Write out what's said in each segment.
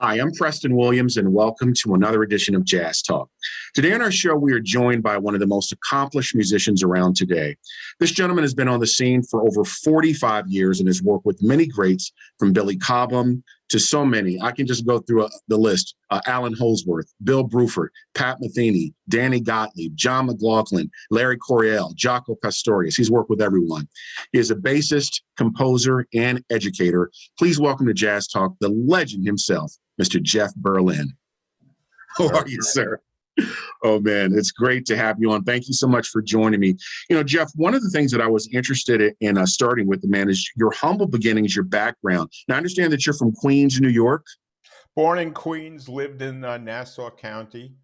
Hi, I'm Preston Williams, and welcome to another edition of Jazz Talk. Today on our show, we are joined by one of the most accomplished musicians around today. This gentleman has been on the scene for over 45 years and has worked with many greats, from Billy Cobham to so many. I can just go through the list. Alan Holdsworth, Bill Bruford, Pat Metheny, Danny Gottlieb, John McLaughlin, Larry Coryell, Jacqua Pastorius. He's worked with everyone. He is a bassist, composer, and educator. Please welcome to Jazz Talk, the legend himself, Mr. Jeff Berlin. How are you, sir? Oh, man, it's great to have you on. Thank you so much for joining me. You know, Jeff, one of the things that I was interested in starting with, the man, is your humble beginnings, your background. Now, I understand that you're from Queens, New York. Born in Queens, lived in Nassau County,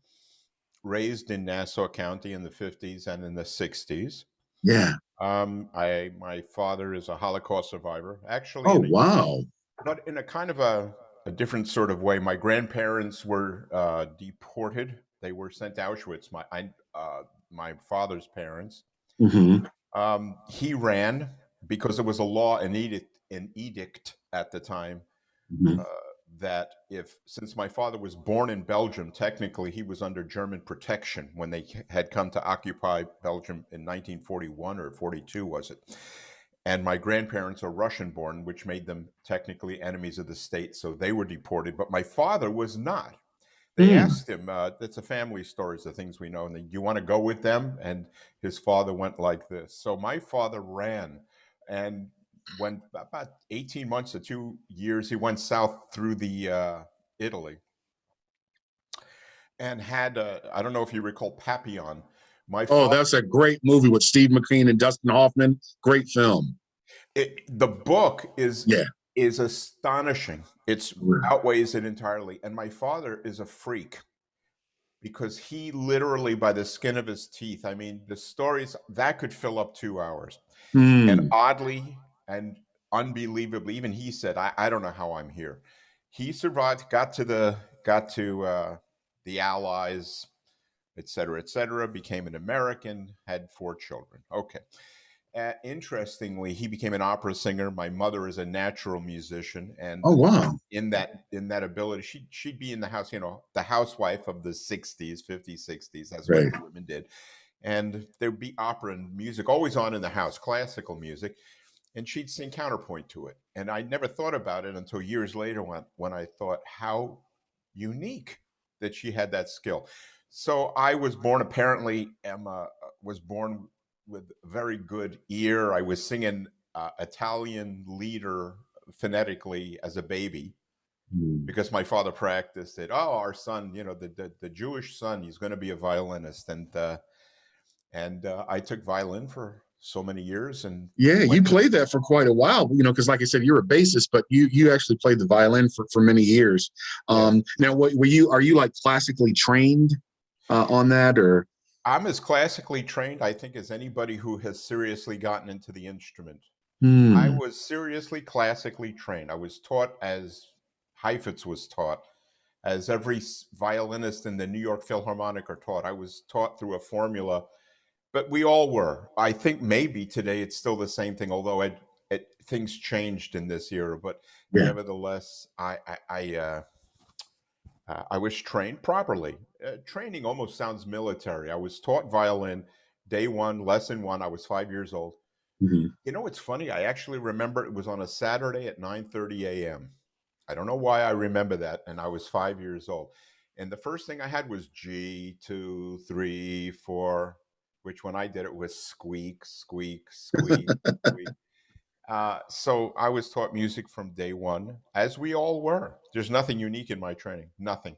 raised in Nassau County in the 50s and in the 60s. Yeah. My father is a Holocaust survivor. Actually, oh, wow. But in a kind of a different sort of way. My grandparents were deported. They were sent to Auschwitz. My father's parents. Mm-hmm. He ran because there was a law, an edict at the time, mm-hmm. That since my father was born in Belgium, technically he was under German protection when they had come to occupy Belgium in 1941 or 42, was it? And my grandparents are Russian-born, which made them technically enemies of the state, so they were deported. But my father was not. They asked him, it's a family story, it's the things we know, and do you want to go with them? And his father went like this. So my father ran, and when about 18 months to 2 years, he went south through the Italy, and had, I don't know if you recall Papillon. That's a great movie with Steve McQueen and Dustin Hoffman. Great film. The book is astonishing. It outweighs it entirely. And my father is a freak because he literally, by the skin of his teeth, I mean, the stories that could fill up 2 hours. And oddly and unbelievably, even he said, I don't know how I'm here. He survived, got to the Allies, et cetera, became an American, had 4 children. Okay. Interestingly, he became an opera singer. My mother is a natural musician, and in that ability, she'd be in the house, the housewife of the 60s, 50s, 60s. That's what the women did, and there'd be opera and music always on in the house, classical music, and she'd sing counterpoint to it. And I never thought about it until years later when I thought how unique that she had that skill. So I was born, apparently, was born with very good ear. I was singing Italian lieder phonetically as a baby because my father practiced it. Oh, our son, the Jewish son, he's going to be a violinist. And I took violin for so many years. And you played that for quite a while, because like I said, you're a bassist, but you actually played the violin for many years. Now, are you like classically trained on that, or? I'm as classically trained, I think, as anybody who has seriously gotten into the instrument. I was seriously classically trained. I was taught as Heifetz was taught, as every violinist in the New York Philharmonic are taught. I was taught through a formula, but we all were. I think maybe today it's still the same thing, although things changed in this era. But nevertheless, I was trained properly. Training almost sounds military. I was taught violin day 1, lesson 1. I was 5 years old. It's funny. I actually remember it was on a Saturday at 9:30 a.m. I don't know why I remember that. And I was 5 years old. And the first thing I had was G, 2, 3, 4, which when I did it was squeak, squeak, squeak, squeak. So I was taught music from day 1, as we all were. There's nothing unique in my training, nothing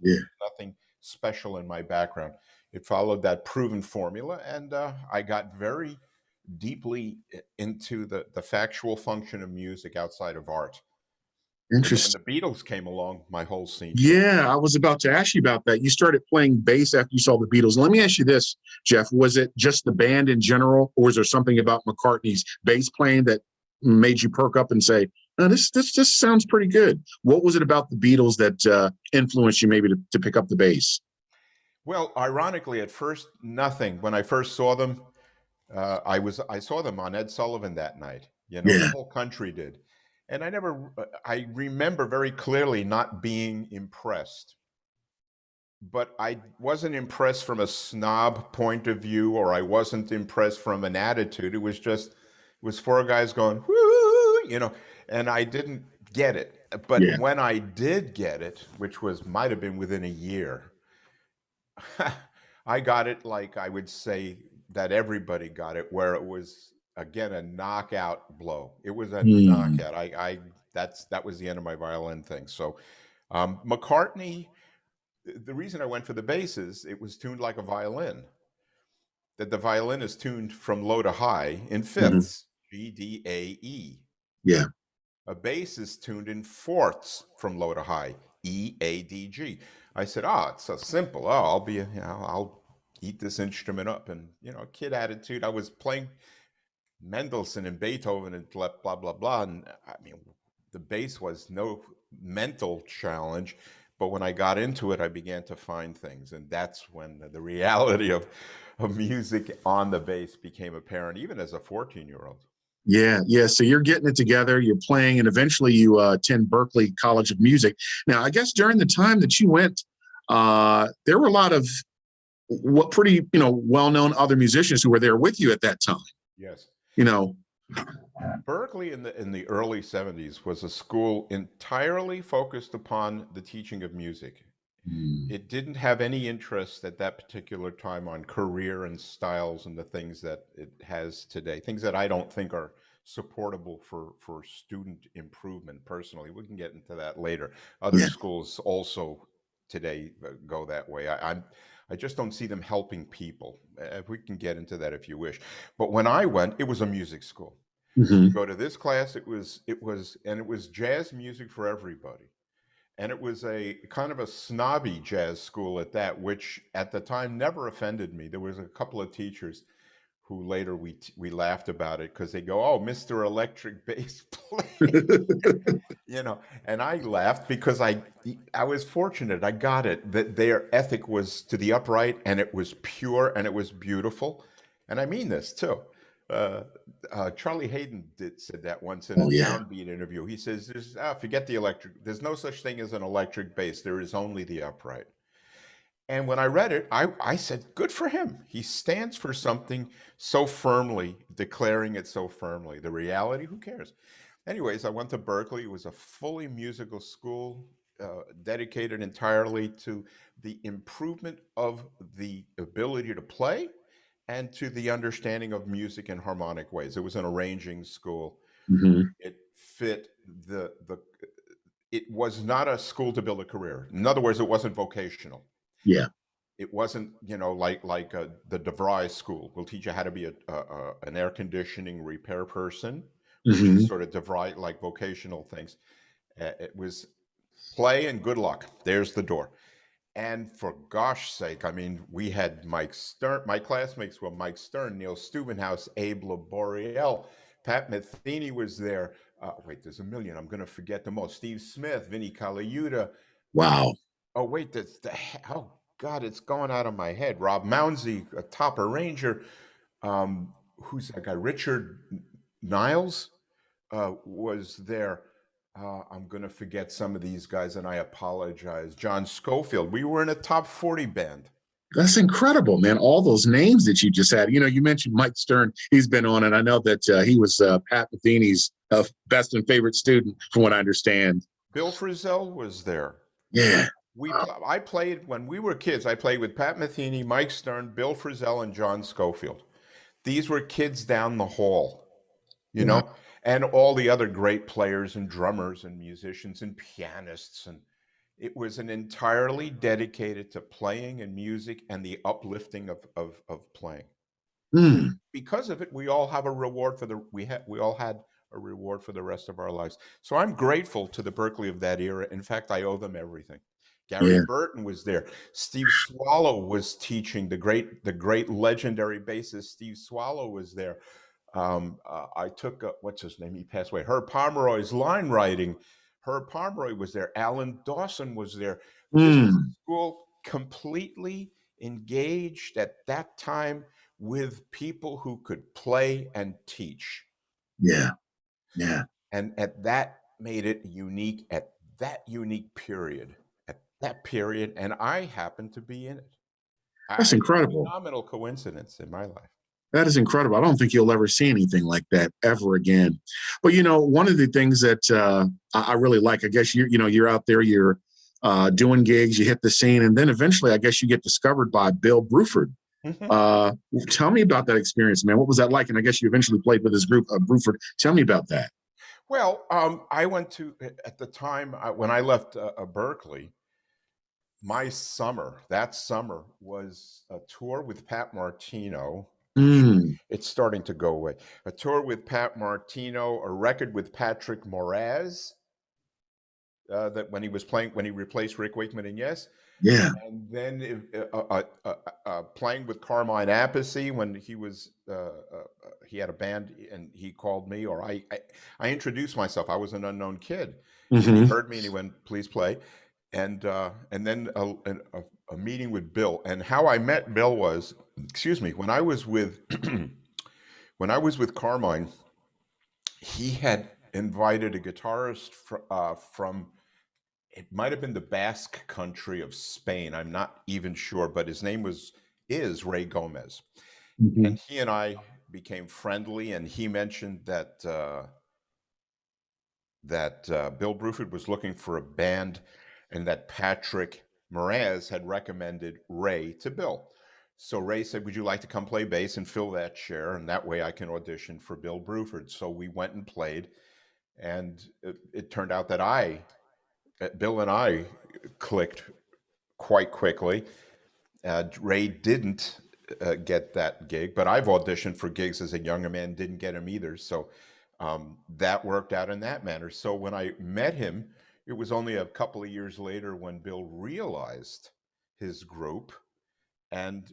special in my background. It followed that proven formula, and I got very deeply into the factual function of music outside of art. Interesting. When the Beatles came along, my whole scene. Yeah, I was about to ask you about that. You started playing bass after you saw the Beatles. Let me ask you this, Jeff. Was it just the band in general, or was there something about McCartney's bass playing that made you perk up and say, oh, this just sounds pretty good? What was it about the Beatles that influenced you maybe to pick up the bass? Well, ironically, at first, nothing. When I first saw them, I saw them on Ed Sullivan that night. The whole country did. And I remember very clearly not being impressed. But I wasn't impressed from a snob point of view, or I wasn't impressed from an attitude. It was four guys going, whoo, and I didn't get it. But Yeah. when I did get it, which might have been within a year, I got it like I would say that everybody got it, where it was again a knockout blow. It was a Mm. knockout. That was the end of my violin thing. So McCartney, the reason I went for the bass is it was tuned like a violin. That the violin is tuned from low to high in Hmm. fifths, G, D, A, E. Yeah. A bass is tuned in fourths from low to high, E, A, D, G. I said, oh, it's so simple. Oh, I'll eat this instrument up. And, kid attitude. I was playing Mendelssohn and Beethoven and blah, blah, blah, blah. And I mean, the bass was no mental challenge. But when I got into it, I began to find things. And that's when the reality of music on the bass became apparent, even as a 14-year-old. Yeah, yeah. So you're getting it together, you're playing, and eventually you attend Berklee College of Music. Now, I guess during the time that you went, there were a lot of what pretty, well-known other musicians who were there with you at that time. Yes. You know, Berklee in the early 70s was a school entirely focused upon the teaching of music. It didn't have any interest at that particular time on career and styles and the things that it has today, things that I don't think are supportable for student improvement personally. We can get into that later. Other yeah, schools also today go that way. I just don't see them helping people. We can get into that if you wish. But when I went, it was a music school. You hmm go to this class, it was jazz music for everybody. And it was a kind of a snobby jazz school at that, which at the time never offended me. There was a couple of teachers who later we laughed about it because they go, "Oh, Mr. Electric Bass Player," and I laughed because I was fortunate. I got it that their ethic was to the upright, and it was pure, and it was beautiful. And I mean this too. Uh, Charlie Hayden said that once in a oh yeah, Downbeat interview. He says, forget the electric. There's no such thing as an electric bass. There is only the upright." And when I read it, I said, good for him. He stands for something so firmly, declaring it so firmly. The reality, who cares? Anyways, I went to Berklee. It was a fully musical school dedicated entirely to the improvement of the ability to play and to the understanding of music in harmonic ways. It was an arranging school. hmm It fit the it was not a school to build a career. In other words, it wasn't vocational. yeah, It wasn't, like the DeVry school will teach you how to be an air conditioning repair person, which is hmm sort of DeVry like vocational things. It was play and good luck. There's the door. And for gosh sake, I mean, we had Mike Stern. My classmates were Mike Stern, Neil Steubenhaus, Abe Laboriel, Pat Metheny was there. Wait, there's a million. I'm going to forget them all. Steve Smith, Vinnie Colaiuta. wow, Oh wait, oh God, it's going out of my head. Rob Mounsey, a top arranger. Who's that guy? Richard Niles was there. I'm going to forget some of these guys, and I apologize. John Schofield. We were in a top 40 band. that's incredible, man. All those names that you just had. You mentioned Mike Stern. He's been on, and I know that he was Pat Metheny's best and favorite student, from what I understand. Bill Frisell was there. Yeah. I played when we were kids. I played with Pat Metheny, Mike Stern, Bill Frisell, and John Schofield. These were kids down the hall, you Wow. know, and all the other great players and drummers and musicians and pianists. And it was an entirely dedicated to playing and music and the uplifting of playing. And Mm. because of it, we all have a reward for we all had a reward for the rest of our lives. So I'm grateful to the Berklee of that era. In fact, I owe them everything. Gary Yeah. Burton was there. Steve Swallow was teaching, the great legendary bassist Steve Swallow was there. I took what's his name? He passed away. Herb Pomeroy's line writing. Herb Pomeroy was there. Alan Dawson was there. This was a Mm. school completely engaged at that time with people who could play and teach. Yeah. Yeah. And at that made it unique at that unique period, at that period. And I happened to be in it. That's It's a incredible. phenomenal coincidence in my life. That is incredible. I don't think you'll ever see anything like that ever again. But one of the things that I really like, I guess you're out there, you're doing gigs, you hit the scene, and then eventually, I guess you get discovered by Bill Bruford. Tell me about that experience, man. What was that like? And I guess you eventually played with this group, Bruford. Tell me about that. Well, I went to, at the time when I left Berkeley, that summer was a tour with Pat Martino. It's starting to go away. A tour with Pat Martino, a record with Patrick Moraz, that when he replaced Rick Wakeman in Yes. Yeah. And then playing with Carmine Appice when he had a band and he called me, or I introduced myself. I was an unknown kid. And he heard me and he went, "Please play." And then a meeting with Bill. And how I met Bill was, when I was with Carmine, he had invited a guitarist from, it might have been the Basque country of Spain. I'm not even sure, but his name is Ray Gomez. And he and I became friendly, and he mentioned that Bill Bruford was looking for a band, and that Patrick Moraz had recommended Ray to Bill. So Ray said, "Would you like to come play bass and fill that chair? And that way I can audition for Bill Bruford." So we went and played, and it turned out that Bill and I clicked quite quickly. Ray didn't get that gig, but I've auditioned for gigs as a younger man, didn't get him either. So that worked out in that manner. So when I met him, it was only a couple of years later when Bill realized his group and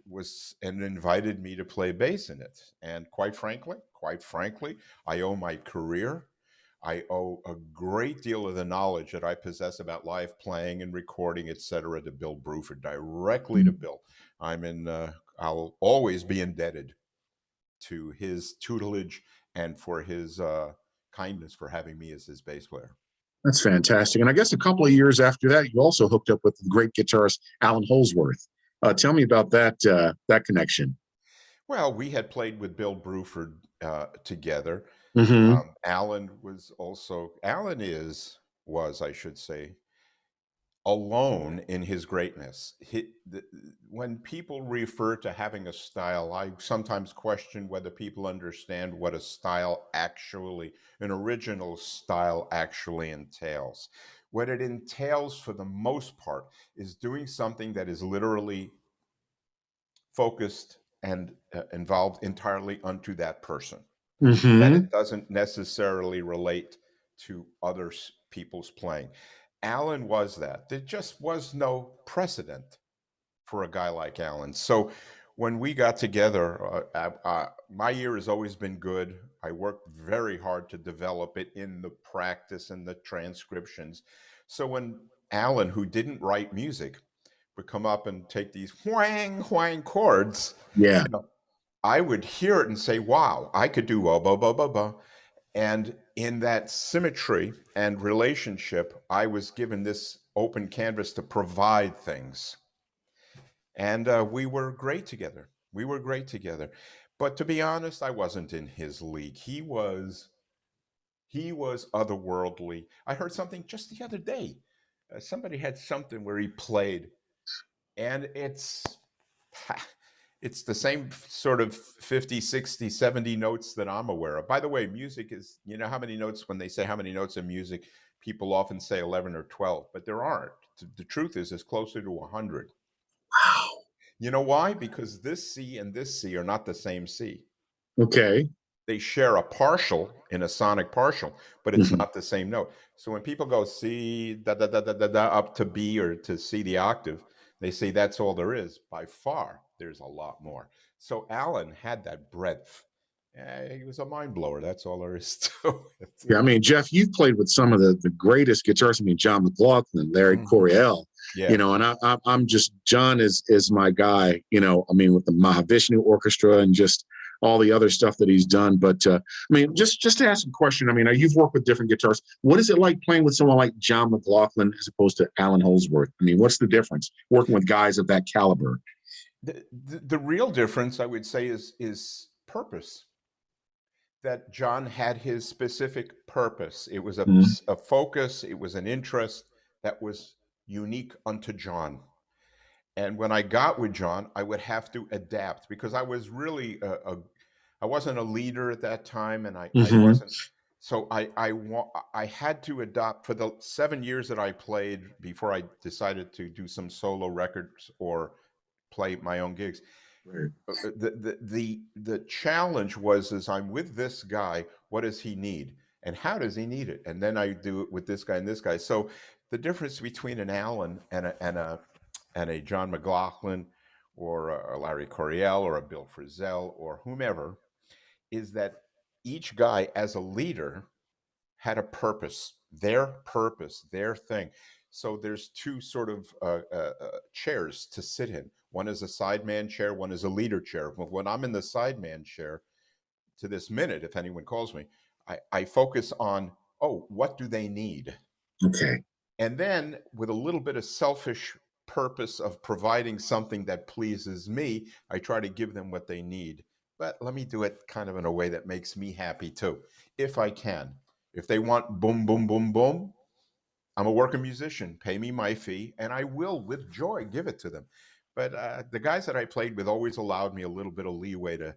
invited me to play bass in it. And quite frankly, I owe my career, I owe a great deal of the knowledge that I possess about live playing and recording, etc., to Bill Bruford, directly to Bill. I'll always be indebted to his tutelage and for his kindness for having me as his bass player. That's fantastic. And I guess a couple of years after that, you also hooked up with the great guitarist Allan Holdsworth. Tell me about that connection. Well, we had played with Bill Bruford together. Allan was, I should say, alone in his greatness. When people refer to having a style, I sometimes question whether people understand what an original style actually entails. What it entails for the most part is doing something that is literally focused and involved entirely unto that person. That it doesn't necessarily relate to other people's playing. Allan was that. There just was no precedent for a guy like Allan. So when we got together, my year has always been good. I worked very hard to develop it in the practice and the transcriptions. So when Allan, who didn't write music, would come up and take these whang, whang chords, I would hear it and say, "Wow, I could do ba ba ba ba." And in that symmetry and relationship, I was given this open canvas to provide things. And we were great together. But to be honest, I wasn't in his league. He was otherworldly. I heard something just the other day. Somebody had something where he played, and it's the same sort of 50, 60, 70 notes that I'm aware of. By the way, music is, how many notes, when they say how many notes in music, people often say 11 or 12, but there aren't. The truth is, it's closer to 100. Wow. You know why? Because this C and this C are not the same C. Okay. They share a partial in a sonic partial, but it's not the same note. So when people go C, da, da, da, da, da, da, up to B or to C the octave, they say that's all there is. By far, there's a lot more. So Allan had that breadth. He was a mind blower. That's all there is to it. Yeah, I mean, Jeff, you've played with some of the greatest guitarists. I mean, John McLaughlin, Larry Coryell. Yeah. And I'm just, John is my guy. I mean, with the Mahavishnu Orchestra, and just all the other stuff that he's done. But I mean, just to ask a question, I mean, you've worked with different guitarists. What is it like playing with someone like John McLaughlin as opposed to Alan Holdsworth? I mean, what's the difference working with guys of that caliber? The real difference, I would say, is purpose. That John had his specific purpose. It was a focus. It was an interest that was unique unto John. And when I got with John, I would have to adapt because I was really I wasn't a leader at that time, and I wasn't. So I had to adopt for the 7 years that I played before I decided to do some solo records or play my own gigs. Right. The challenge was is I'm with this guy. What does he need, and how does he need it? And then I do it with this guy and this guy. So the difference between an Alan and a John McLaughlin or a Larry Coryell or a Bill Frisell or whomever is that each guy as a leader had a purpose, their thing. So there's two sort of chairs to sit in. One is a sideman chair, one is a leader chair. When I'm in the sideman chair, to this minute, if anyone calls me, I focus on, oh, what do they need? Okay. And then with a little bit of selfish purpose of providing something that pleases me, I try to give them what they need. But let me do it kind of in a way that makes me happy too, if I can. If they want boom, boom, boom, boom, I'm a working musician. Pay me my fee, and I will, with joy, give it to them. But the guys that I played with always allowed me a little bit of leeway to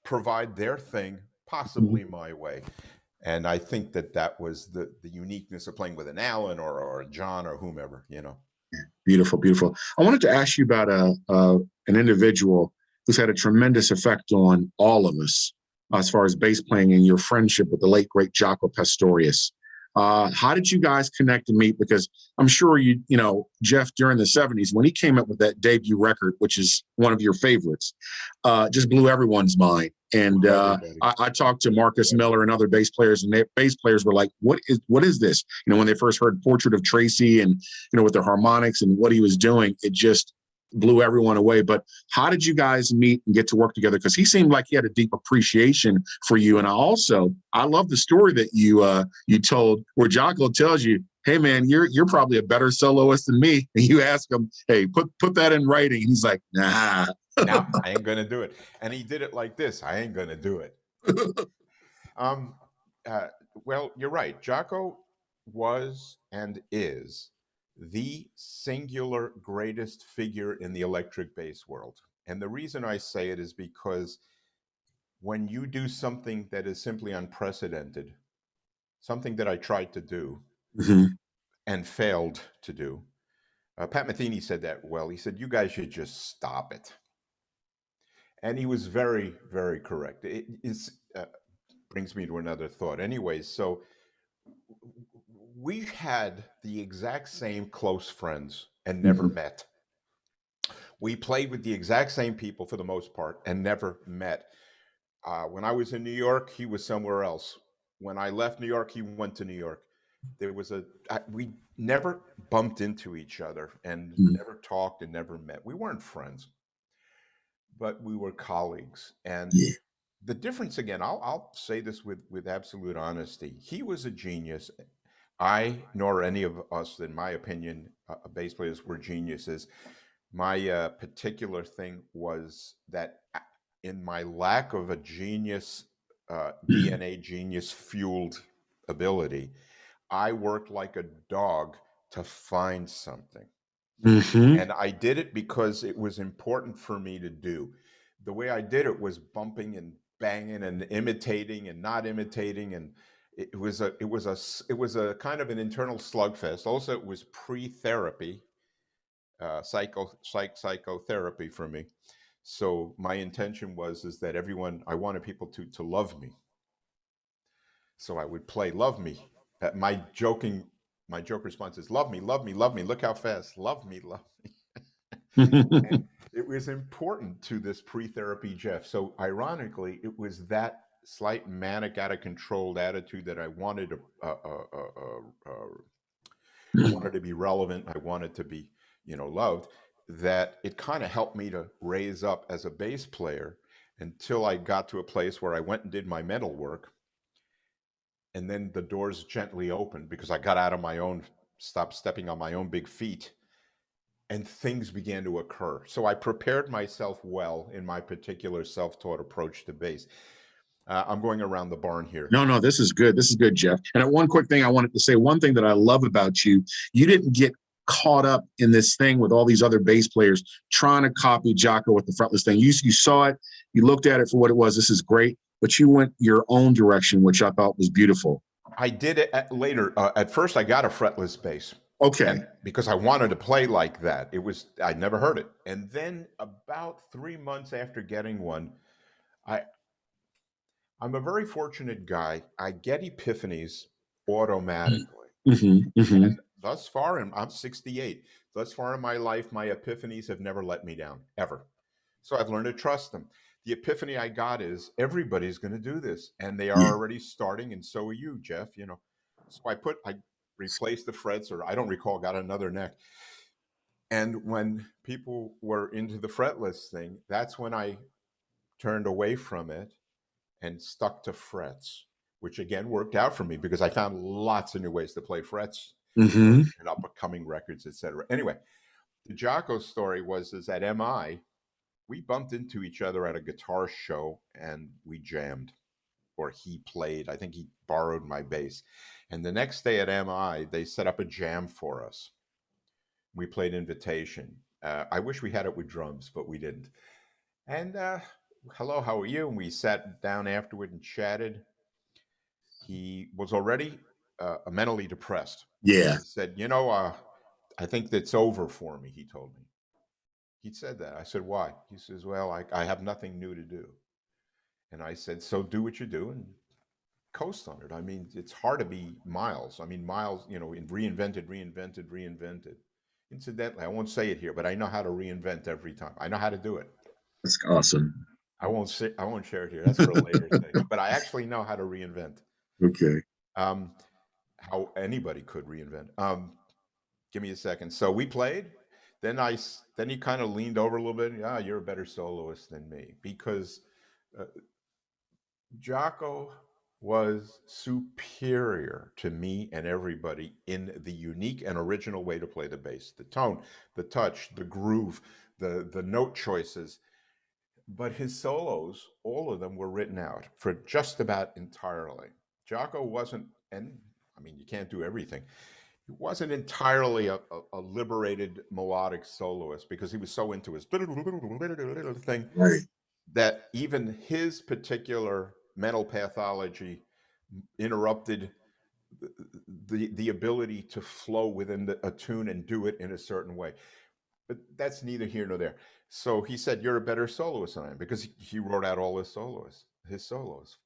provide their thing, possibly my way. And I think that was the uniqueness of playing with an Alan or a John or whomever, you know. Beautiful, beautiful. I wanted to ask you about an individual who's had a tremendous effect on all of us as far as bass playing and your friendship with the late, great Jacqua Pastorius. How did you guys connect and meet? Because I'm sure you know, Jeff, during the 70s, when he came up with that debut record, which is one of your favorites, just blew everyone's mind. And I talked to Marcus Miller and other bass players, and their bass players were like, what is this? You know, when they first heard Portrait of Tracy and, you know, with the harmonics and what he was doing, it just blew everyone away. But how did you guys meet and get to work together? Because he seemed like he had a deep appreciation for you. And I love the story that you told where Jocko tells you, hey man, you're probably a better soloist than me. And you ask him, hey, put that in writing. He's like, nah. No, I ain't gonna do it. And he did it like this. I ain't gonna do it. Well, you're right. Jocko was and is the singular greatest figure in the electric bass world. And the reason I say it is because when you do something that is simply unprecedented, something that I tried to do and failed to do, Pat Metheny said that well. He said, you guys should just stop it. And he was very, very correct. It brings me to another thought. Anyways, so we had the exact same close friends and never met. We played with the exact same people for the most part and never met. When I was in New York, he was somewhere else. When I left New York, he went to New York. We never bumped into each other and never talked and never met. We weren't friends, but we were colleagues. And the difference, again, I'll say this with absolute honesty. He was a genius. I, nor any of us, in my opinion, bass players were geniuses. My particular thing was that in my lack of a genius, DNA genius fueled ability, I worked like a dog to find something. And I did it because it was important for me to do. The way I did it was bumping and banging and imitating and not imitating, and it was a kind of an internal slugfest. Also, it was pre-therapy, psychotherapy for me. So my intention is that I wanted people to love me. So I would play "Love Me." My joke response is "Love me, love me, love me. Look how fast, love me, love me." And it was important to this pre-therapy Jeff. So ironically, it was that slight manic, out of controlled attitude that I wanted to be relevant. I wanted to be, loved. That it kind of helped me to raise up as a bass player. until I got to a place where I went and did my mental work. And then the doors gently opened because I got out of my own, stopped stepping on my own big feet, and things began to occur. So I prepared myself well in my particular self-taught approach to bass. I'm going around the barn here. No, this is good. This is good, Jeff. And one quick thing I wanted to say, one thing that I love about you, you didn't get caught up in this thing with all these other bass players trying to copy Jacqua with the fretless thing. You saw it, you looked at it for what it was. This is great, but you went your own direction, which I thought was beautiful. I did it later. At first, I got a fretless bass. Okay. Because I wanted to play like that. I'd never heard it. And then about 3 months after getting one, I'm a very fortunate guy. I get epiphanies automatically. And thus far, and I'm 68, thus far in my life, my epiphanies have never let me down, ever. So I've learned to trust them. The epiphany I got is everybody's going to do this, and they are already starting, and so are you, Jeff. So I replaced the frets, or I don't recall, got another neck. And when people were into the fretless thing, that's when I turned away from it and stuck to frets, which again worked out for me because I found lots of new ways to play frets and up-and-coming records, etc. Anyway, the Jacqua story is at MI, we bumped into each other at a guitar show and we jammed, or he played. I think he borrowed my bass. And the next day at MI, they set up a jam for us. We played Invitation. I wish we had it with drums, but we didn't. And hello, how are you? And we sat down afterward and chatted. He was already mentally depressed. Yeah. He said, I think that's over for me, he told me. He said that. I said, why? He says, well, I have nothing new to do. And I said, so do what you do and coast on it. I mean, it's hard to be Miles. I mean, Miles, reinvented. Incidentally, I won't say it here, but I know how to reinvent every time. I know how to do it. That's awesome. I won't share it here. That's for a later thing. But I actually know how to reinvent. Okay. How anybody could reinvent. Give me a second. So we played. Then he kind of leaned over a little bit. Yeah, you're a better soloist than me, because Jacqua was superior to me and everybody in the unique and original way to play the bass, the tone, the touch, the groove, the note choices. But his solos, all of them were written out for just about entirely. Jacqua wasn't, and I mean, you can't do everything. He wasn't entirely a liberated melodic soloist because he was so into his thing that even his particular mental pathology interrupted the ability to flow within a tune and do it in a certain way. But that's neither here nor there. So he said, you're a better soloist than I am, because he wrote out all his solos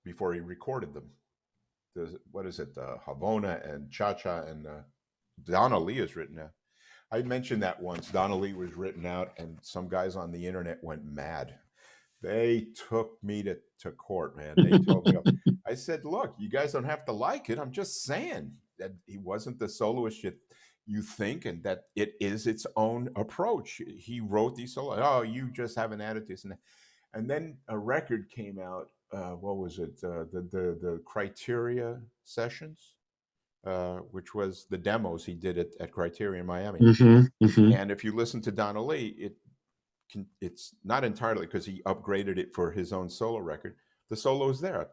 before he recorded them. What is it? Havana and Cha-Cha and Donna Lee is written out. I mentioned that once. Donna Lee was written out, and some guys on the internet went mad. They took me to court, man. They told me, I said, look, you guys don't have to like it. I'm just saying that he wasn't the soloist you think, and that it is its own approach. He wrote these solos. Oh, you just have an attitude. And then a record came out. What was it? The Criteria Sessions, which was the demos he did at Criteria in Miami. And if you listen to Donna Lee, it's not entirely because he upgraded it for his own solo record. The solo is there.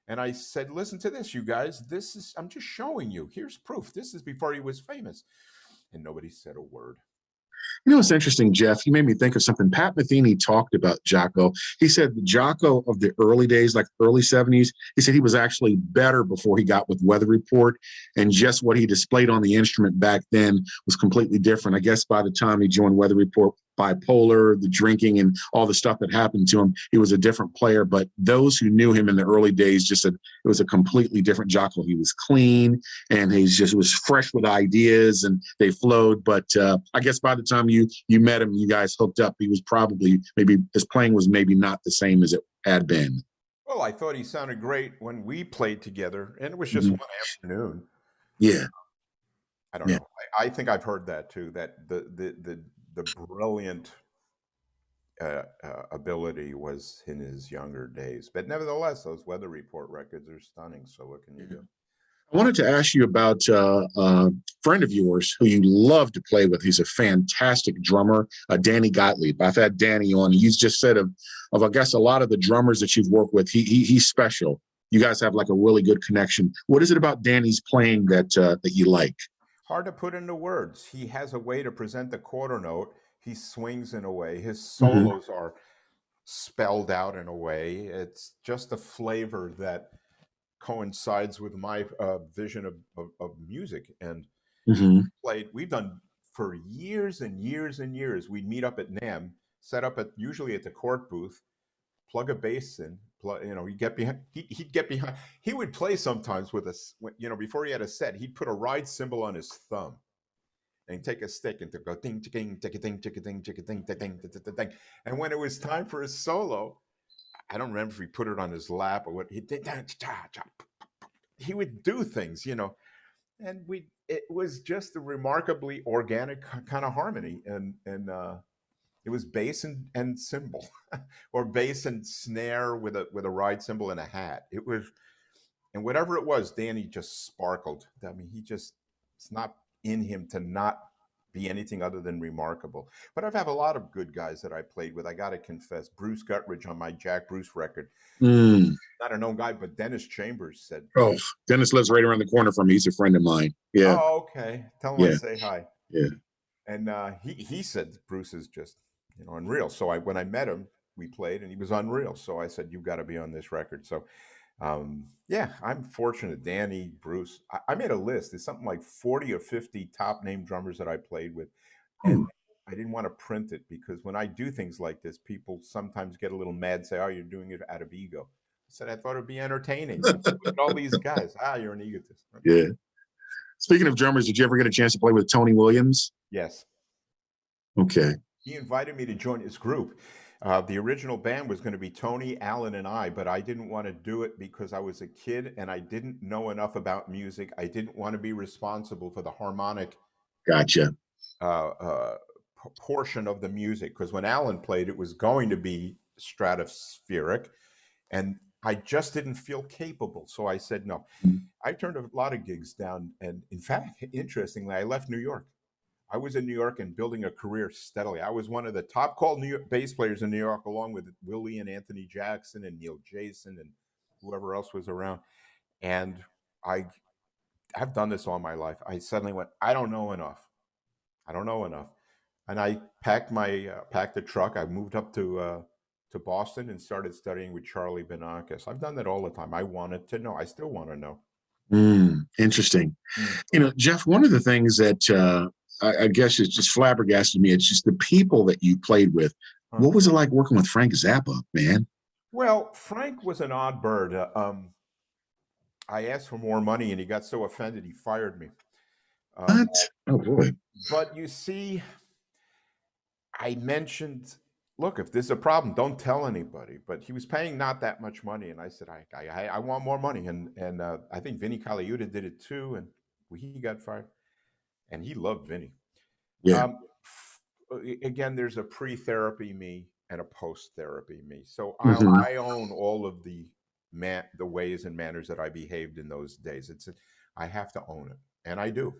And I said, listen to this, you guys. I'm just showing you. Here's proof. This is before he was famous. And nobody said a word. It's interesting, Jeff. You made me think of something. Pat Metheny talked about Jacqua. He said the Jacqua of the early days, like early 70s, he said he was actually better before he got with Weather Report. And just what he displayed on the instrument back then was completely different. I guess by the time he joined Weather Report, bipolar, the drinking, and all the stuff that happened to him, he was a different player. But those who knew him in the early days just said it was a completely different Jacqua. He was clean, and he just was fresh with ideas, and they flowed. But I guess by the time you met him, you guys hooked up, he was probably, maybe his playing was maybe not the same as it had been. Well, I thought he sounded great when we played together, and it was just one afternoon. Yeah. I don't know. I think I've heard that too, that the brilliant ability was in his younger days. But nevertheless, those Weather Report records are stunning. So what can you do? I wanted to ask you about a friend of yours who you love to play with. He's a fantastic drummer, Danny Gottlieb. I've had Danny on. He's just said of I guess a lot of the drummers that you've worked with, he's special. You guys have like a really good connection. What is it about Danny's playing that you like? Hard to put into words. He has a way to present the quarter note. He swings in a way. His Mm-hmm. solos are spelled out in a way. It's just a flavor that coincides with my vision of music. And Mm-hmm. we've done for years and years and years. We'd meet up at NAMM, set up usually at the court booth, plug a bass in, he'd get behind, he'd get behind. He would play sometimes with us, before he had a set, he'd put a ride cymbal on his thumb and take a stick and to go ding, ding, ding, ding, ding, ding, ding, ding, ding, ding. And when it was time for his solo, I don't remember if he put it on his lap or what he did. He would do things, and it was just a remarkably organic kind of harmony, and it was bass and cymbal, or bass and snare with a ride cymbal and a hat. It was, and whatever it was, Danny just sparkled. I mean, it's not in him to not be anything other than remarkable. But I've had a lot of good guys that I played with. I got to confess, Bruce Guthridge on my Jack Bruce record. Mm. Not a known guy, but Dennis Chambers said, "Oh, Dennis lives right around the corner from me. He's a friend of mine." Yeah. Oh, okay. Tell him I Yeah. say hi. Yeah. And he said Bruce is just unreal. So when I met him, we played, and he was unreal. So I said, "You've got to be on this record." So yeah, I'm fortunate. Danny, Bruce. I made a list. There's something like 40 or 50 top name drummers that I played with, and I didn't want to print it because when I do things like this, people sometimes get a little mad, say, "Oh, you're doing it out of ego." I said, "I thought it'd be entertaining. Look at all these guys. You're an egotist." Okay. Yeah. Speaking of drummers, did you ever get a chance to play with Tony Williams? Yes. Okay. He invited me to join his group. The original band was going to be Tony, Alan, and I, but I didn't want to do it because I was a kid and I didn't know enough about music. I didn't want to be responsible for the harmonic Gotcha. Portion of the music, because when Alan played, it was going to be stratospheric, and I just didn't feel capable. So I said no. I turned a lot of gigs down, and in fact, interestingly, I left New York. I was in New York and building a career steadily. I was one of the top called New York bass players in New York, along with Willie and Anthony Jackson and Neil Jason and whoever else was around. And I have done this all my life. I suddenly went, I don't know enough. I don't know enough. And I packed a truck. I moved up to Boston and started studying with Charlie Benakis. I've done that all the time. I wanted to know. I still want to know. Interesting. Jeff, one of the things that I guess is just flabbergasted me, it's just the people that you played with. What was it like working with Frank Zappa, man? Well, Frank was an odd bird. I asked for more money and he got so offended he fired me. What? Oh, boy. But you see, I mentioned, look, if there's a problem, don't tell anybody. But he was paying not that much money, and I said, I want more money. And I think Vinny Colaiuta did it too, and he got fired. And he loved Vinny. Yeah. Again, there's a pre-therapy me and a post-therapy me. So I own all of the ways and manners that I behaved in those days. I have to own it, and I do.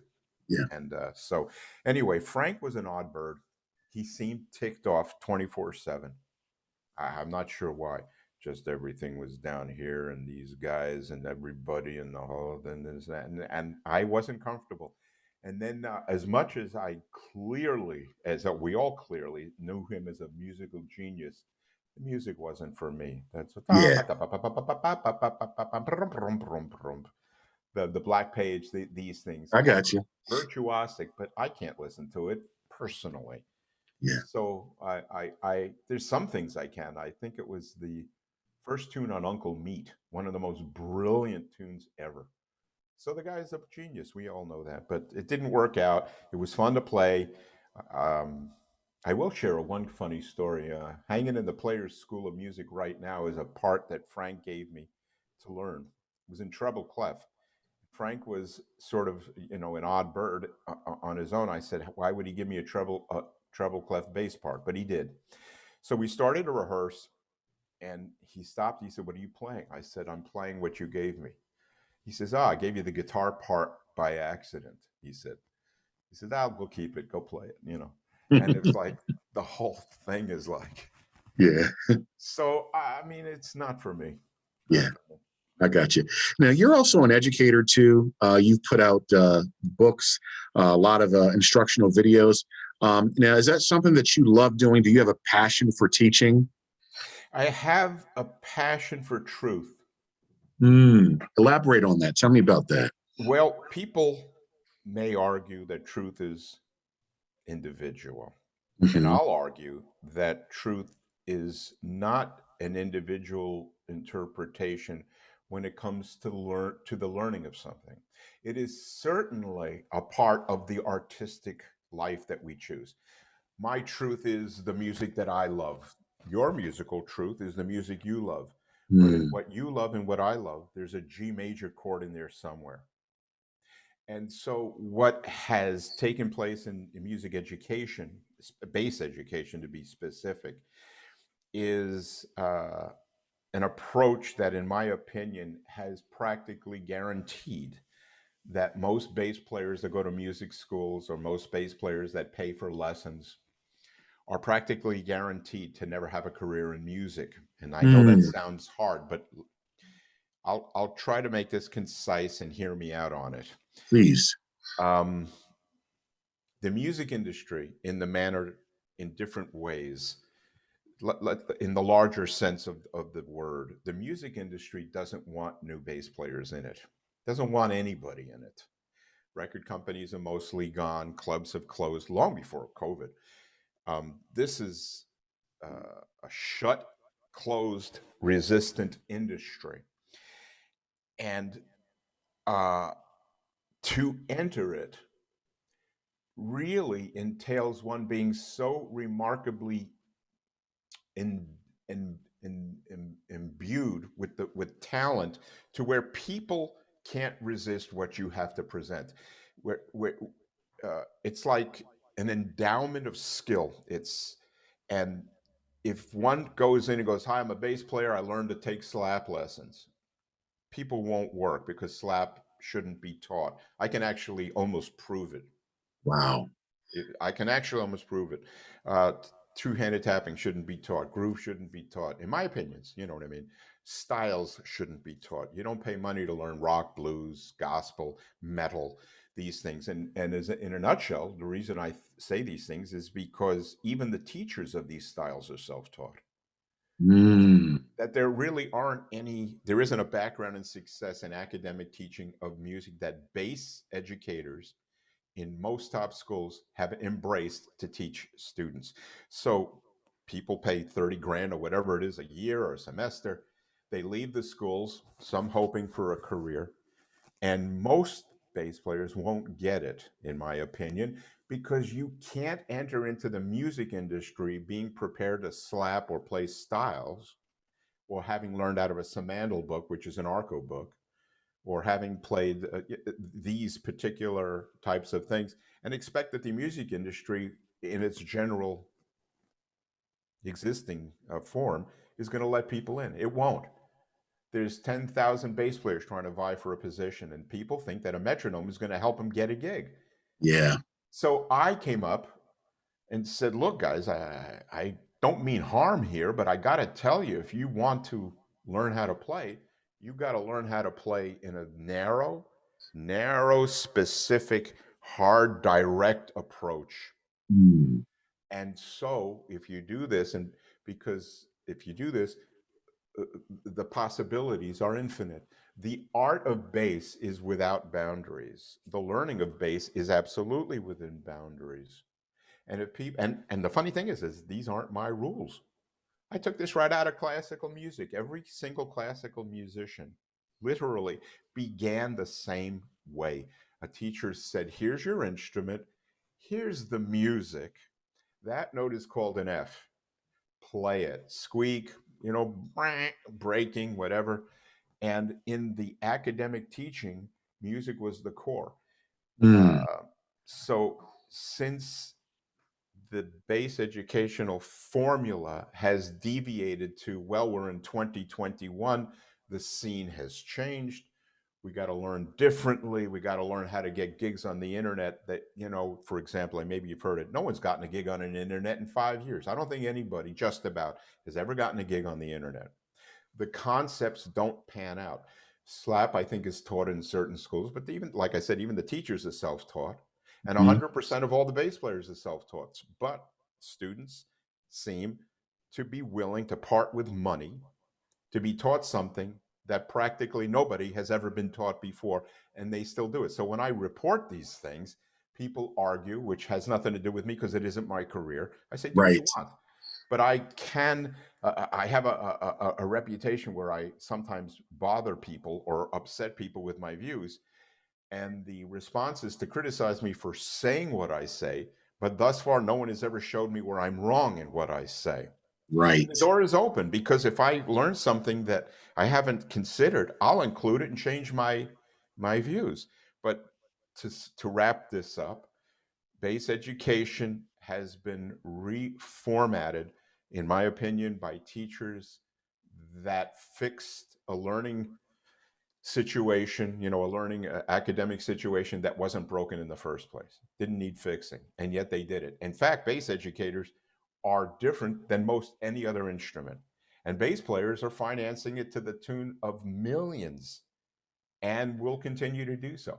Yeah. And so anyway, Frank was an odd bird. He seemed ticked off 24/7. I'm not sure why. Just everything was down here, and these guys, and everybody, and the whole, and this, that, and I wasn't comfortable. And then, as much as we all clearly knew him as a musical genius, the music wasn't for me. That's what, Yeah. the Black Page, these things. I got you. Virtuosic, but I can't listen to it personally. Yeah. So I there's some things I can. I think it was the first tune on Uncle Meat, one of the most brilliant tunes ever. So the guy's a genius. We all know that, but it didn't work out. It was fun to play. I will share one funny story. Hanging in the Players School of Music right now is a part that Frank gave me to learn. It was in treble clef. Frank was sort of, an odd bird on his own. I said, why would he give me a treble clef bass part? But he did. So we started to rehearse, and he stopped. He said, "What are you playing?" I said, "I'm playing what you gave me." He says, "Ah, I gave you the guitar part by accident." He said, "I'll go keep it. Go play it." And it's like the whole thing is like, Yeah. so I mean, it's not for me. Yeah. I got you. Now, you're also an educator too. You've put out books, a lot of instructional videos. Now, is that something that you love doing? Do you have a passion for teaching? I have a passion for truth. Elaborate on that. Tell me about that. Well, people may argue that truth is individual. And Hmm. I'll argue that truth is not an individual interpretation when it comes to the learning of something. It is certainly a part of the artistic life that we choose. My truth is the music that I love. Your musical truth is the music you love. But in Mm. what you love and what I love, there's a G major chord in there somewhere. And so, what has taken place in music education, bass education to be specific, is an approach that, in my opinion, has practically guaranteed that most bass players that go to music schools or most bass players that pay for lessons are practically guaranteed to never have a career in music. And I know that Mm. sounds hard, but I'll try to make this concise and hear me out on it. Please. Um, the music industry, in different ways, in the larger sense of the word, the music industry doesn't want new bass players in it, doesn't want anybody in it. Record companies are mostly gone, clubs have closed long before COVID. This is a shut, closed, resistant industry. And uh, to enter it really entails one being so remarkably in, imbued with talent to where people can't resist what you have to present. Where it's like an endowment of skill. And if one goes in and goes, "Hi, I'm a bass player. I learned to take slap lessons." People won't work because slap shouldn't be taught. I can actually almost prove it. Wow. I can actually almost prove it. Two-handed tapping shouldn't be taught. Groove shouldn't be taught. In my opinions, you know what I mean. Styles shouldn't be taught. You don't pay money to learn rock, blues, gospel, metal, these things. And as in a nutshell, the reason I say these things is because even the teachers of these styles are self-taught. Mm. That there really aren't any. There isn't a background in success in academic teaching of music that bass educators in most top schools have embraced to teach students. So people pay 30 grand or whatever it is a year or a semester. They leave the schools, some hoping for a career, and most bass players won't get it, in my opinion, because you can't enter into the music industry being prepared to slap or play styles or having learned out of a Samandal book, which is an arco book, or having played these particular types of things and expect that the music industry in its general existing form is going to let people in. It won't. There's 10,000 bass players trying to vie for a position, and people think that a metronome is going to help them get a gig. Yeah. So I came up and said, "Look, guys, I don't mean harm here, but I got to tell you, if you want to learn how to play, you got to learn how to play in a narrow, specific, hard, direct approach. Mm. And so, if you do this, and because if you do this, the possibilities are infinite. The art of bass is without boundaries. The learning of bass is absolutely within boundaries. And if people and the funny thing is these aren't my rules. I took this right out of classical music. Every single classical musician literally began the same way. A teacher said, "Here's your instrument, here's the music. That note is called an F. Play it. Squeak, breaking, whatever." And in the academic teaching, music was the core. Mm. Uh, so since the base educational formula has deviated to, well, we're in 2021, the scene has changed. We got to learn differently. We got to learn how to get gigs on the internet that, for example, and maybe you've heard it, no one's gotten a gig on an internet in 5 years. I don't think anybody just about has ever gotten a gig on the internet. The concepts don't pan out. Slap, I think, is taught in certain schools, but even, like I said, even the teachers are self-taught, and 100% of all the bass players are self-taught. But students seem to be willing to part with money to be taught something that practically nobody has ever been taught before, and they still do it. So when I report these things, people argue, which has nothing to do with me because it isn't my career. I say, do what you want. But I can, I have a reputation where I sometimes bother people or upset people with my views. And the response is to criticize me for saying what I say. But thus far, no one has ever showed me where I'm wrong in what I say. Right. And the door is open, because if I learn something that I haven't considered, I'll include it and change my views. But to wrap this up, bass education has been reformatted, in my opinion, by teachers that fixed a learning situation, a learning academic situation that wasn't broken in the first place, didn't need fixing, and yet they did it. In fact, bass educators are different than most any other instrument, and bass players are financing it to the tune of millions and will continue to do so.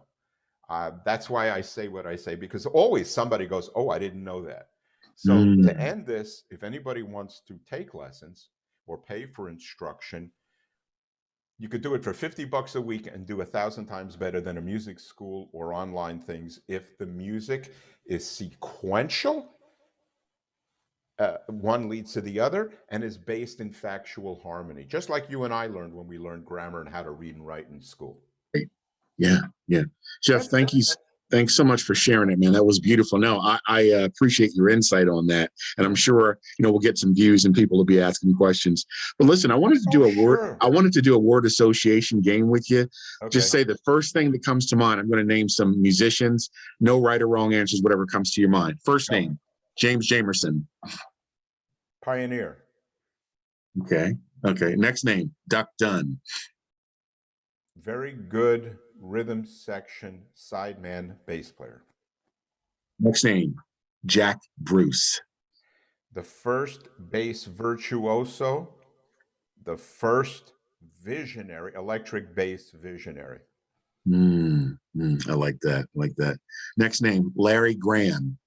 That's why I say what I say, because always somebody goes, oh, I didn't know that. So to end this, if anybody wants to take lessons or pay for instruction, you could do it for $50 a week and do 1,000 times better than a music school or online things if the music is sequential. One leads to the other and is based in factual harmony, just like you and I learned when we learned grammar and how to read and write in school. Yeah. Jeff, thank you. Thanks so much for sharing it, man. That was beautiful. No, I appreciate your insight on that. And I'm sure, we'll get some views and people will be asking questions. But listen, I wanted to do a word association game with you. Okay. Just say the first thing that comes to mind. I'm going to name some musicians, no right or wrong answers, whatever comes to your mind. First name, James Jamerson. Pioneer. Okay. Next name, Duck Dunn. Very good rhythm section sideman bass player. Next name, Jack Bruce. The first bass virtuoso, the first visionary, electric bass visionary. I like that. Next name, Larry Graham.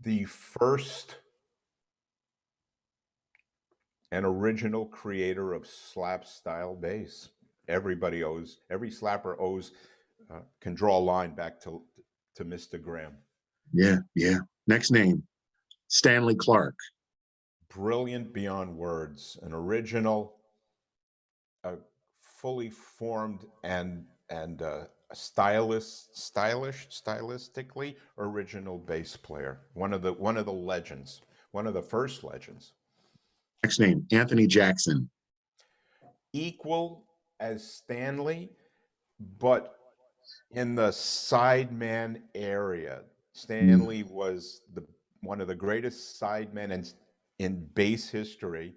The first and original creator of slap style bass. Every slapper can draw a line back to Mr. Graham. Yeah. Next name, Stanley Clark. Brilliant beyond words, an original, fully formed and stylistically original bass player. One of the legends, one of the first legends. Next name, Anthony Jackson. Equal as Stanley, but in the sideman area. Stanley was one of the greatest sidemen in bass history.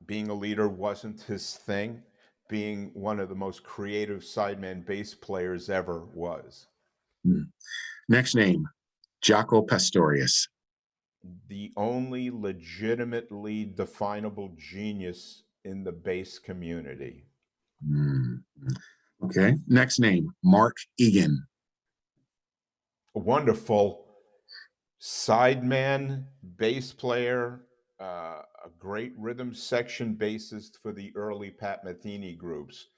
Being a leader wasn't his thing. Being one of the most creative sideman bass players ever was. Next name, Jacqua Pastorius. The only legitimately definable genius in the bass community. Okay. Next name, Mark Egan. A wonderful sideman, bass player, a great rhythm section bassist for the early Pat Metheny groups.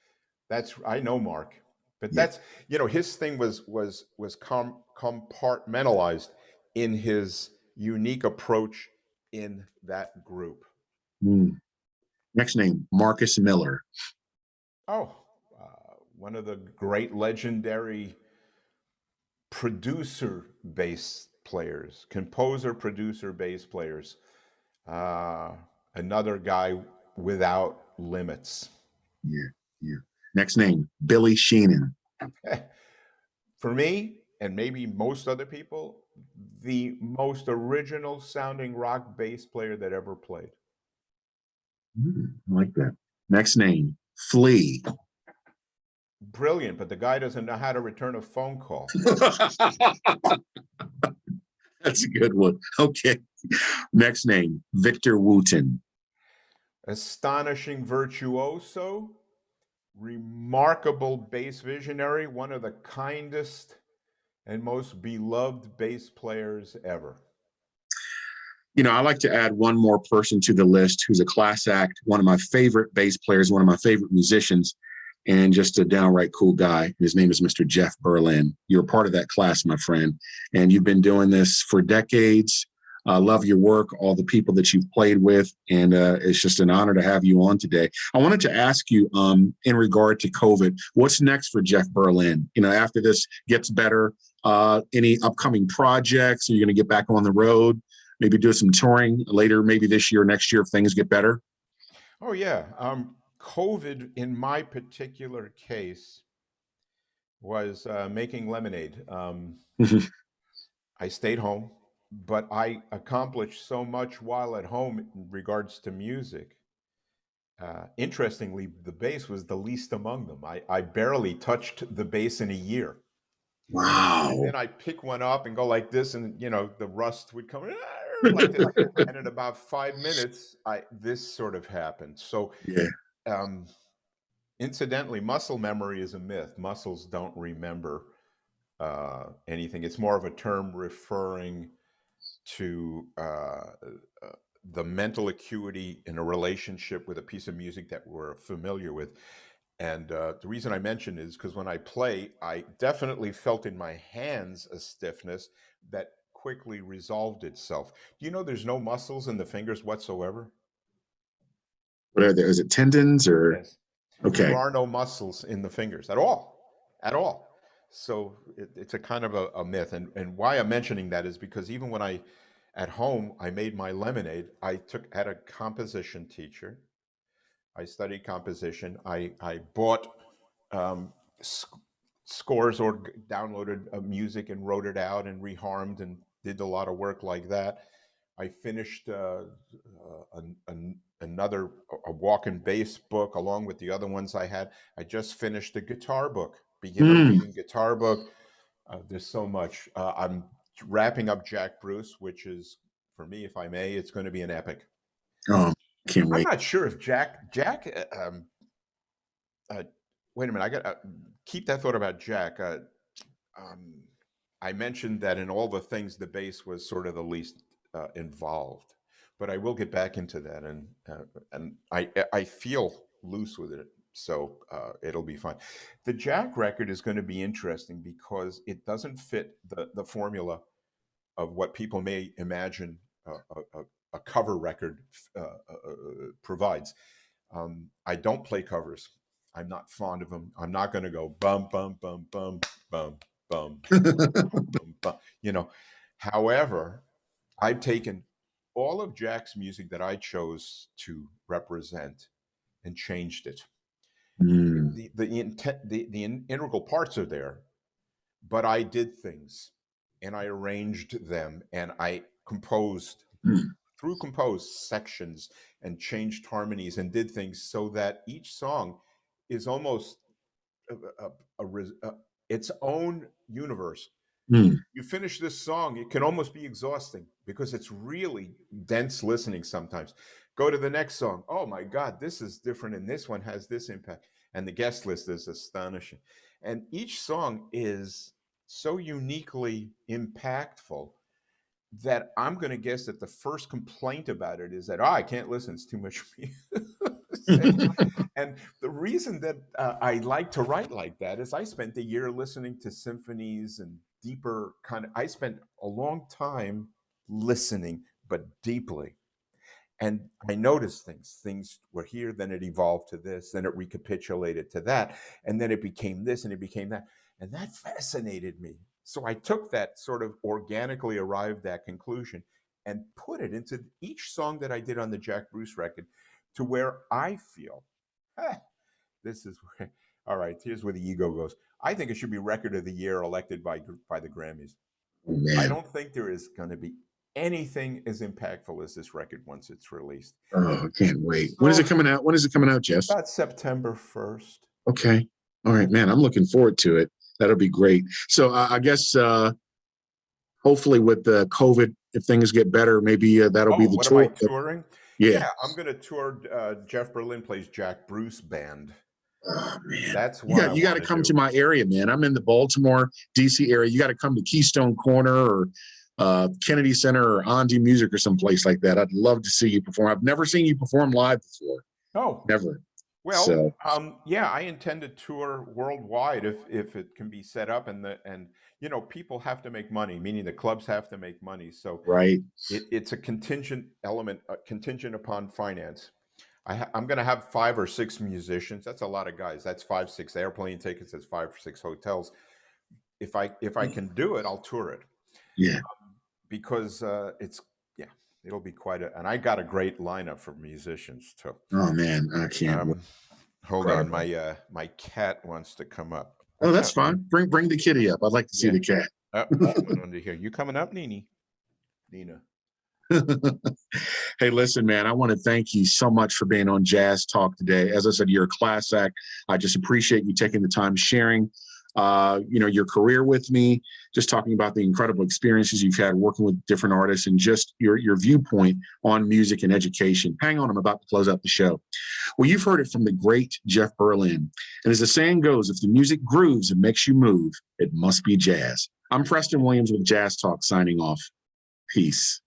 I know Mark, but that's, his thing was compartmentalized in his unique approach in that group. Next name, Marcus Miller. One of the great legendary producer bass players, composer, producer, bass players. Another guy without limits. Yeah. Next name, Billy Sheenan. For me, and maybe most other people, the most original sounding rock bass player that ever played. I like that. Next name, Flea. Brilliant, but the guy doesn't know how to return a phone call. That's a good one. Okay. Next name, Victor Wooten. Astonishing virtuoso, remarkable bass visionary, one of the kindest and most beloved bass players ever. You know, I like to add one more person to the list who's a class act, one of my favorite bass players, one of my favorite musicians, and just a downright cool guy. His name is Mr. Jeff Berlin. You're a part of that class, my friend, and you've been doing this for decades. I love your work, all the people that you've played with, and it's just an honor to have you on today. I wanted to ask you, in regard to COVID, what's next for Jeff Berlin? You know, after this gets better, any upcoming projects? Are you going to get back on the road? Maybe do some touring later, maybe this year, next year, if things get better? Oh, yeah. COVID, in my particular case, was making lemonade. I stayed home, but I accomplished so much while at home in regards to music. Interestingly, the bass was the least among them. I barely touched the bass in a year. Wow. And then I pick one up and go like this, and the rust would come like this. And in about 5 minutes, this sort of happened. So, yeah. Incidentally, muscle memory is a myth. Muscles don't remember anything. It's more of a term referring to the mental acuity in a relationship with a piece of music that we're familiar with. And the reason I mention is because when I play, I definitely felt in my hands a stiffness that quickly resolved itself. Do you know there's no muscles in the fingers whatsoever? What are there? Is it tendons or? Yes. Okay. There are no muscles in the fingers at all, at all. So it's a kind of a myth. And why I'm mentioning that is because even when at home, I made my lemonade, had a composition teacher. I studied composition. I bought scores or downloaded music and wrote it out and reharmed and did a lot of work like that. I finished another walk-in bass book along with the other ones I had. I just finished a guitar book, beginner reading guitar book. There's so much. I'm wrapping up Jack Bruce, which is, for me, if I may, it's going to be an epic. Oh, can't wait. I'm not sure if Jack. Wait a minute. I got keep that thought about Jack. I mentioned that in all the things, the bass was sort of the least involved, but I will get back into that, and I feel loose with it, so it'll be fine. The Jack record is going to be interesting because it doesn't fit the formula of what people may imagine a cover record provides. I don't play covers. I'm not fond of them. I'm not going to go bum bum bum bum bum bum bum bum. However, I've taken all of Jack's music that I chose to represent and changed it. The integral parts are there, but I did things and I arranged them and I composed sections and changed harmonies and did things so that each song is almost its own universe. You finish this song, it can almost be exhausting because it's really dense listening sometimes. Go to the next song. Oh my God, this is different, and this one has this impact. And the guest list is astonishing. And each song is so uniquely impactful that I'm going to guess that the first complaint about it is that, I can't listen, it's too much music. And the reason that I like to write like that is I spent a year listening to symphonies and deeper I spent a long time listening, but deeply. And I noticed things were here, then it evolved to this, then it recapitulated to that, and then it became this and it became that. And that fascinated me. So I took that sort of organically arrived at conclusion and put it into each song that I did on the Jack Bruce record to where I feel, this is where, all right, here's where the ego goes. I think it should be record of the year elected by the Grammys. Oh, I man. don't think there is going to be anything as impactful as this record once it's released. Oh, I can't wait. When is So it coming out? When is it coming out, Jeff? about September 1st. Okay. All right, man. I'm looking forward to it. That'll be great. So I guess hopefully with the COVID, if things get better, maybe that'll be the What am I tour. touring? Yeah. Yeah, I'm going to tour. Jeff Berlin plays Jack Bruce Band. Oh, man. That's one I You got want to to come do. to my area, man. I'm in the Baltimore, DC area. You got to come to Keystone Corner or Kennedy Center or Andy Music or someplace like that. I'd love to see you perform. I've never seen you perform live before. Oh, Never. well, So, yeah, I intend to tour worldwide if it can be set up, and people have to make money, meaning the clubs have to make money. So right. it's a contingent element, contingent upon finance. I'm going to have 5 or 6 musicians. That's a lot of guys. That's 5, 6 airplane tickets. That's 5 or 6 hotels. If I can do it, I'll tour it. Yeah. Because it'll be and I got a great lineup for musicians too. Oh, man, I can't wait. Hold on, my cat wants to come up. Oh, that's fine. Bring the kitty up. I'd like to see the cat. Coming under here. You coming up, Nina? Hey, listen, man, I want to thank you so much for being on Jazz Talk today. As I said, you're a class act. I just appreciate you taking the time sharing, your career with me, just talking about the incredible experiences you've had working with different artists and just your viewpoint on music and education. Hang on, I'm about to close out the show. Well, you've heard it from the great Jeff Berlin. And as the saying goes, if the music grooves and makes you move, it must be jazz. I'm Preston Williams with Jazz Talk signing off. Peace.